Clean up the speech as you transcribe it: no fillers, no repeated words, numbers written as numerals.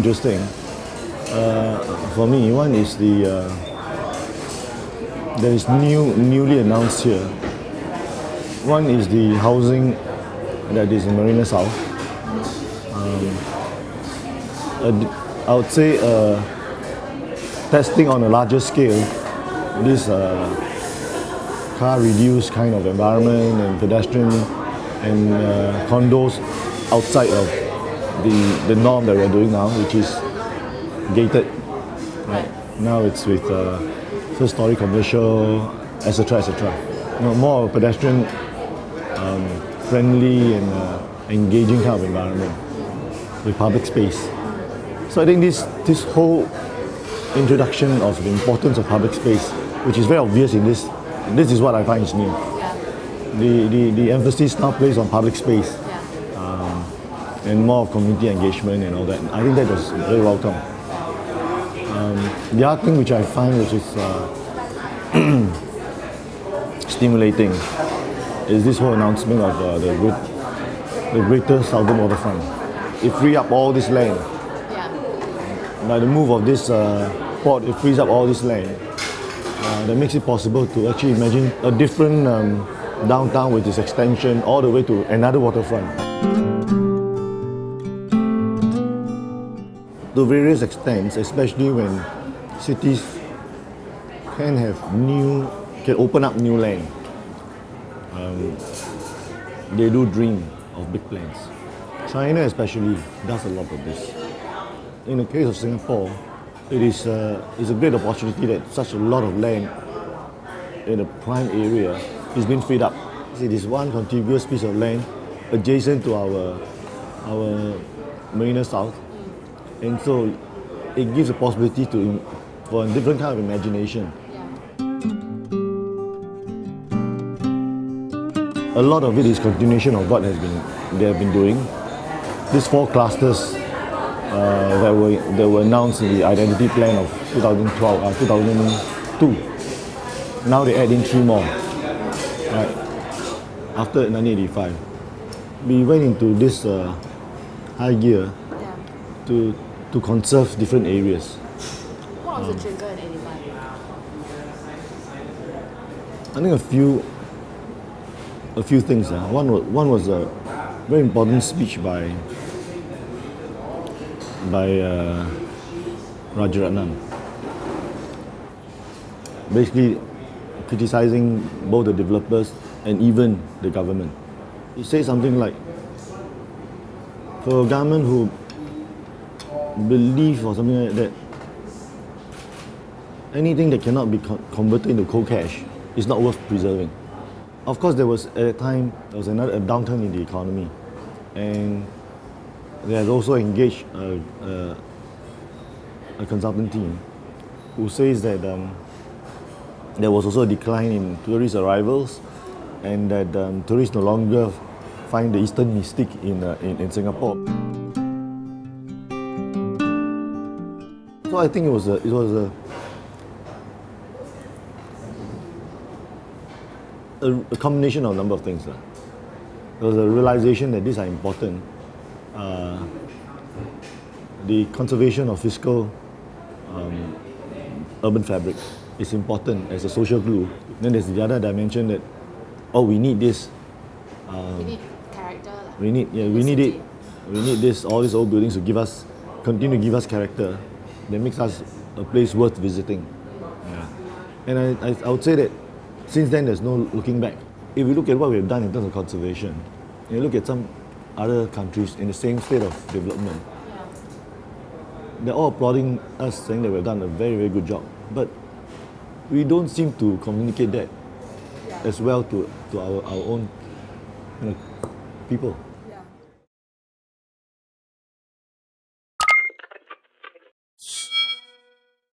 interesting for me. One is there is newly announced here. One is the housing that is in Marina South. I would say testing on a larger scale this car-reduced kind of environment and pedestrian and condos outside of the norm that we're doing now, which is gated. Right? Now it's with first-story commercial, etc., etc. More of a pedestrian friendly and engaging kind of environment with public space. So I think this whole introduction of the importance of public space, which is very obvious in this is what I find is new. The emphasis now placed on public space and more of community engagement and all that. I think that was very welcome. The other thing which I find which is stimulating is this whole announcement of the Greater Southern Waterfront. It frees up all this land. By the move of this port, it frees up all this land. That makes it possible to actually imagine a different downtown with this extension all the way to another waterfront. To various extents, especially when cities can open up new land. They do dream of big plans. China especially does a lot of this. In the case of Singapore, it's a great opportunity that such a lot of land in a prime area is being freed up. See, this one contiguous piece of land adjacent to our Marina South, and so it gives a possibility for a different kind of imagination. A lot of it is continuation of what they have been doing. These 4 clusters that were announced in the identity plan of 2002. Now they add in 3 more. Right. After 1985, we went into this high gear to conserve different areas. What was the trigger in 85? I think a few things. One was a very important speech by Rajaratnam, basically criticizing both the developers and even the government. He said something like, for a government who believe or something like that, anything that cannot be converted into cold cash is not worth preserving. Of course, at a time, there was a downturn in the economy, and they had also engaged a consultant team who says that there was also a decline in tourist arrivals, and that tourists no longer find the Eastern mystique in Singapore. So I think it was a combination of a number of things. There was a realization that these are important. The conservation of fiscal urban fabric is important as a social glue. Then there's the other dimension that, we need this. We need character. We need it. We need this. All these old buildings to continue to give us character. That makes us a place worth visiting. And I would say that since then there's no looking back. If we look at what we've done in terms of conservation, and you look at some other countries in the same state of development, they're all applauding us, saying that we've done a very, very good job. But we don't seem to communicate that as well to our own people.